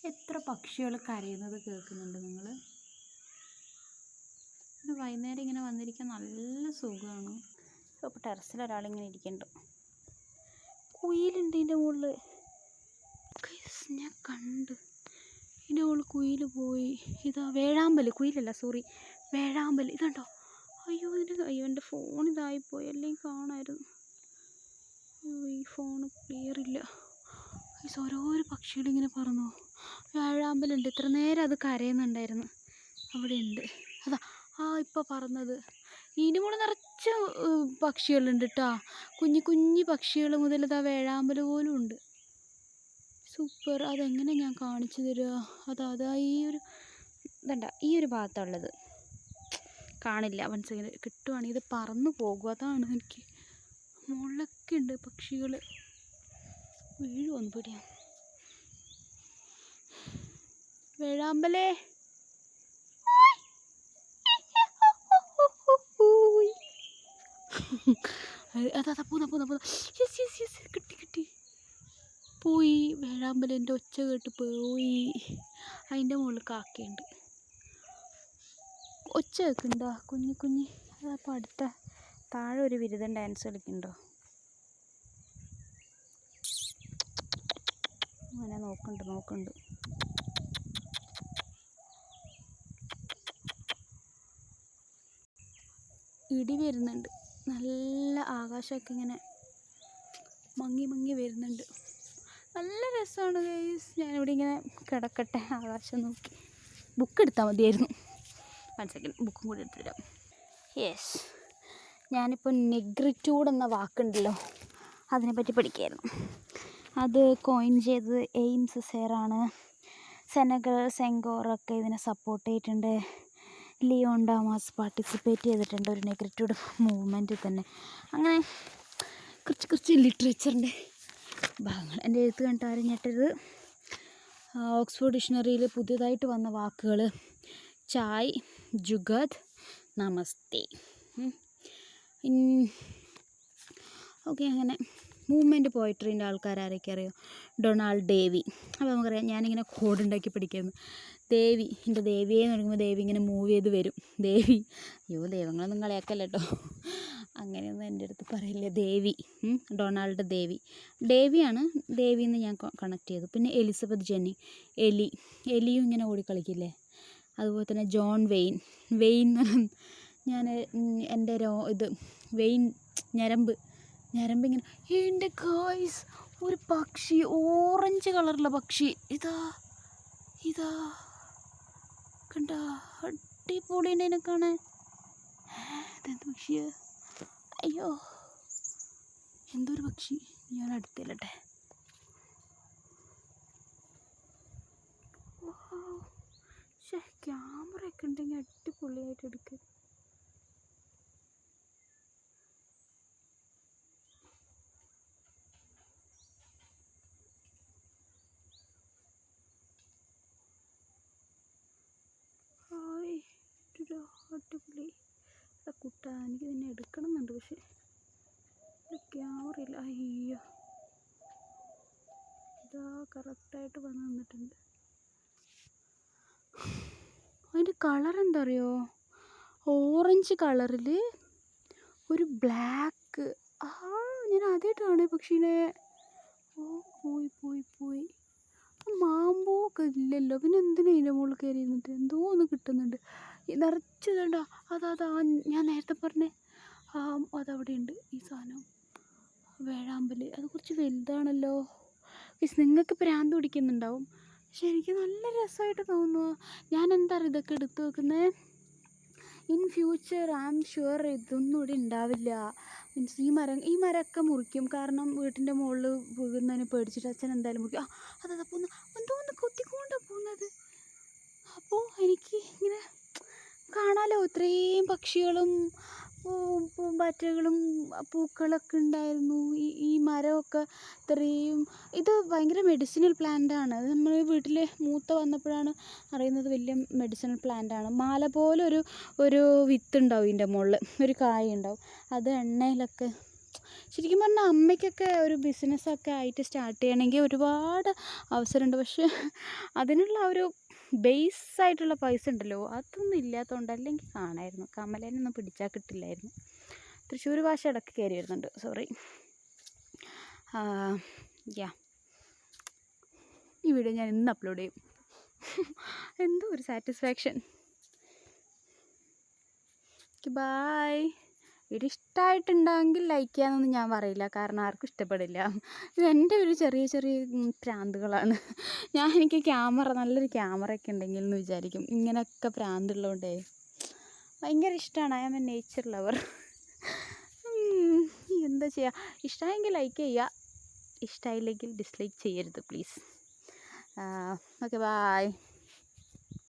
എത്ര പക്ഷികൾ കരയുന്നത് കേൾക്കുന്നുണ്ട് നിങ്ങൾ? ഒരു വൈകുന്നേരം ഇങ്ങനെ വന്നിരിക്കാൻ നല്ല സുഖമാണ്. അപ്പോൾ ടെറസിൽ ഒരാളിങ്ങനെ ഇരിക്കുന്നുണ്ട്. കുയിലുണ്ട് ഇതിൻ്റെ മുകളിൽ. ഞാൻ കണ്ട് ഇതിൻ്റെ മുകളിൽ കുയിൽ പോയി. ഇതാ വേഴാമ്പൽ, കുയിലല്ല സോറി, വേഴാമ്പൽ. ഇതുണ്ടോ? അയ്യോ എൻ്റെ ഫോൺ ഇതായിപ്പോയി, അല്ലെങ്കിൽ കാണാമായിരുന്നു. ഈ ഫോൺ ക്ലിയർ ഇല്ല. ഓരോരോ പക്ഷികളിങ്ങനെ പറന്നു. വേഴാമ്പലുണ്ട്. ഇത്ര നേരം അത് കരയുന്നുണ്ടായിരുന്നു. അവിടെ ഉണ്ട്. അതാ ഇപ്പോൾ പറന്നത്. ഇതിൻ്റെ മുകളിൽ നിറച്ച് പക്ഷികളുണ്ട് കേട്ടോ. കുഞ്ഞു പക്ഷികൾ മുതൽ ഇതാ വേഴാമ്പൽ പോലും ഉണ്ട്. സൂപ്പർ. അതെങ്ങനെ ഞാൻ കാണിച്ചു തരിക? അതാ ഈ ഒരു ഭാഗത്തുള്ളത് കാണില്ല. മനസ്സിലായി കിട്ടുവാണെങ്കിൽ ഇത് പറന്നു പോകും. അതാണ് എനിക്ക്. മുകളിലൊക്കെ ഉണ്ട് പക്ഷികൾ. വീഴുവൊന്ന് പിടിയാ. വേഴാമ്പലേ, അതാ പൂന്ന കിട്ടി പോയി. വേഴാമ്പലിൻ്റെ ഒച്ച കേട്ട് പോയി. അതിൻ്റെ മുകളിൽ കാക്കയുണ്ട്. ഒച്ച കേൾക്കുന്നുണ്ടോ? കുഞ്ഞി അതപ്പോൾ അടുത്ത താഴെ ഒരു വിരുദ്ധൻ ഡാൻസ് കളിക്കുന്നുണ്ടോ? അങ്ങനെ നോക്കുന്നുണ്ട്. ഇടി വരുന്നുണ്ട്. നല്ല ആകാശമൊക്കെ ഇങ്ങനെ മങ്ങി വരുന്നുണ്ട്. നല്ല രസമാണ് ഗൈസ്. ഞാനിവിടെ ഇങ്ങനെ കിടക്കട്ടെ, ആകാശം നോക്കി. ബുക്ക് എടുത്താൽ മതിയായിരുന്നു. 1 സെക്കൻഡ്, ബുക്കും കൂടി എടുത്തു തരാം. യെസ്, ഞാനിപ്പോൾ നെഗ്രിറ്റ്യൂഡ് എന്ന വാക്കുണ്ടല്ലോ, അതിനെപ്പറ്റി പഠിക്കുകയായിരുന്നു. അത് കോയിൻ ചെയ്തത് എയിംസ് സെറാണ്. സെനഗൽ, സെങ്കോറൊക്കെ ഇതിനെ സപ്പോർട്ട് ചെയ്തിട്ടുണ്ട്. ലിയോൺ ഡാമാസ് പാർട്ടിസിപ്പേറ്റ് ചെയ്തിട്ടുണ്ട് ഒരു നെഗ്രിറ്റ്യൂഡ് മൂവ്മെൻറ്റിൽ തന്നെ. അങ്ങനെ കുറച്ച് ലിറ്ററേച്ചറിൻ്റെ ഭാഗങ്ങൾ. എൻ്റെ എഴുത്ത് കണ്ടിട്ട് ആരും ഞെട്ടരുത്. ഓക്സ്ഫോർഡ് ഡിക്ഷണറിയിൽ പുതിയതായിട്ട് വന്ന വാക്കുകൾ: ചായ്, ജുഗത്, നമസ്തേ. ഓക്കെ, അങ്ങനെ മൂവ്മെൻറ്റ് പോയിട്രീൻ്റെ ആൾക്കാരൊക്കെ അറിയോ? Donald Davy. അപ്പോൾ നമുക്കറിയാം, ഞാനിങ്ങനെ കോഡുണ്ടാക്കി പഠിക്കായിരുന്നു. ദേവി, എൻ്റെ ദേവിയെന്ന് പറയുമ്പോൾ ദേവി ഇങ്ങനെ മൂവ് ചെയ്ത് വരും. ദേവി, ദൈവങ്ങളൊന്നും കളിയാക്കല്ല കേട്ടോ, അങ്ങനെയൊന്നും എൻ്റെ അടുത്ത് പറയില്ല. ദേവി, ഡൊണാൾഡ് ഡേവിയാണ്. ദേവിന്ന് ഞാൻ കണക്ട് ചെയ്തു. പിന്നെ എലിസബത്ത് ജെന്നി, എലിയും ഇങ്ങനെ ഓടിക്കളിക്കില്ലേ, അതുപോലെ തന്നെ ജോൺ വെയിൻ ഞാൻ എൻ്റെ വെയിൻ ഞരമ്പ് ഇങ്ങനെ. എൻ്റെ ഗായ്സ്, ഒരു പക്ഷി, ഓറഞ്ച് കളറുള്ള പക്ഷി. ഇതാ കണ്ട, അടിപൊളിയുണ്ട് അതിനെ കാണാൻ. ഇതെന്ത് പക്ഷിയാ? അയ്യോ, എന്തൊരു പക്ഷി. ഞാൻ അടുത്തില്ലട്ടെ. ക്യാമറയൊക്കെ ഉണ്ടെങ്കിൽ അടിപൊളിയായിട്ട് എടുക്കുക. അടിപൊളി കുട്ടാ. എനിക്ക് തന്നെ എടുക്കണം എന്നുണ്ട്, പക്ഷെ ക്യാമറ ഇല്ല. അയ്യോ, ഇതാ കറക്റ്റായിട്ട് വന്ന് നിന്നിട്ടുണ്ട്. അതിൻ്റെ കളർ എന്താ അറിയോ? ഓറഞ്ച് കളറിൽ ഒരു ബ്ലാക്ക്. ഞാൻ ആദ്യമായിട്ട് കാണുക പക്ഷീനെ. പോയി. മാമ്പൂക്കെ ഇല്ലല്ലോ, പിന്നെ എന്തിനാ ഇതിൻ്റെ മുകളിൽ കയറി ഇരുന്നിട്ട്? എന്തോ ഒന്ന് കിട്ടുന്നുണ്ട്. നിറച്ചതുണ്ടോ? അതാ ഞാൻ നേരത്തെ പറഞ്ഞേ, അതവിടെ ഉണ്ട്. ഈ സാധനം വേഴാമ്പൽ. അത് കുറച്ച് വലുതാണല്ലോ. നിങ്ങൾക്ക് ഭ്രാന്ത് പിടിക്കുന്നുണ്ടാവും, പക്ഷെ എനിക്ക് നല്ല രസമായിട്ട് തോന്നുന്നു. ഞാൻ എന്താ ഇതൊക്കെ എടുത്തു വെക്കുന്നത്? In future I am sure ഇതൊന്നും ഇവിടെ ഉണ്ടാവില്ല. മീൻസ് ഈ മരമൊക്കെ മുറിക്കും. കാരണം വീട്ടിൻ്റെ മുകളിൽ വീഴുന്നതിന് പേടിച്ചിട്ട് അച്ഛൻ എന്തായാലും മുറിക്കും. അതാ എന്തോന്ന് കൊത്തിക്കൊണ്ടാണ് പോകുന്നത്. അപ്പോൾ എനിക്ക് ഇങ്ങനെ കാണാമല്ലോ, ഇത്രയും പക്ഷികളും പൂമ്പാറ്റകളും പൂക്കളൊക്കെ ഉണ്ടായിരുന്നു. ഈ മരമൊക്കെ ഇത്രയും. ഇത് ഭയങ്കര മെഡിസിനൽ പ്ലാന്റാണ്. അത് നമ്മൾ വീട്ടിൽ മൂത്ത വന്നപ്പോഴാണ് അറിയുന്നത് വലിയ മെഡിസിനൽ പ്ലാന്റാണ്. മാല പോലെ ഒരു വിത്തുണ്ടാവും ഇതിൻ്റെ മുകളിൽ, ഒരു കായ ഉണ്ടാവും. അത് എണ്ണയിലൊക്കെ ശരിക്കും പറഞ്ഞാൽ അമ്മയ്ക്കൊക്കെ ഒരു ബിസിനസ്സൊക്കെ ആയിട്ട് സ്റ്റാർട്ട് ചെയ്യണമെങ്കിൽ ഒരുപാട് അവസരമുണ്ട്. പക്ഷേ അതിനുള്ള ഒരു ബേസായിട്ടുള്ള പൈസ ഉണ്ടല്ലോ, അതൊന്നും ഇല്ലാത്തതുകൊണ്ട്. അല്ലെങ്കിൽ കാണായിരുന്നു, കമലേനൊന്നും പിടിച്ചാൽ കിട്ടില്ലായിരുന്നു. തൃശ്ശൂർ ഭാഷ ഇടയ്ക്ക് കയറി വരുന്നുണ്ട്, സോറി. യാ, ഈ വീഡിയോ ഞാൻ ഇന്ന് അപ്ലോഡ് ചെയ്യും. എന്തോ ഒരു സാറ്റിസ്ഫാക്ഷൻ. ബായ്. വീഡിയോ ഇഷ്ടമായിട്ടുണ്ടെങ്കിൽ ലൈക്ക് ചെയ്യാനൊന്നും ഞാൻ പറയില്ല, കാരണം ആർക്കും ഇഷ്ടപ്പെടില്ല. ഇത് എൻ്റെ ഒരു ചെറിയ ചെറിയ പ്രാന്തുകളാണ്. എനിക്ക് നല്ലൊരു ക്യാമറയൊക്കെ ഉണ്ടെങ്കിൽ എന്ന് വിചാരിക്കും. ഇങ്ങനെയൊക്കെ പ്രാന്തുള്ളതുകൊണ്ടേ ഭയങ്കര ഇഷ്ടമാണ്. I am a nature lover. എന്താ ചെയ്യുക, ഇഷ്ടമായെങ്കിൽ ലൈക്ക് ചെയ്യുക, ഇഷ്ടമായില്ലെങ്കിൽ ഡിസ്ലൈക്ക് ചെയ്യരുത് പ്ലീസ്. Okay, bye.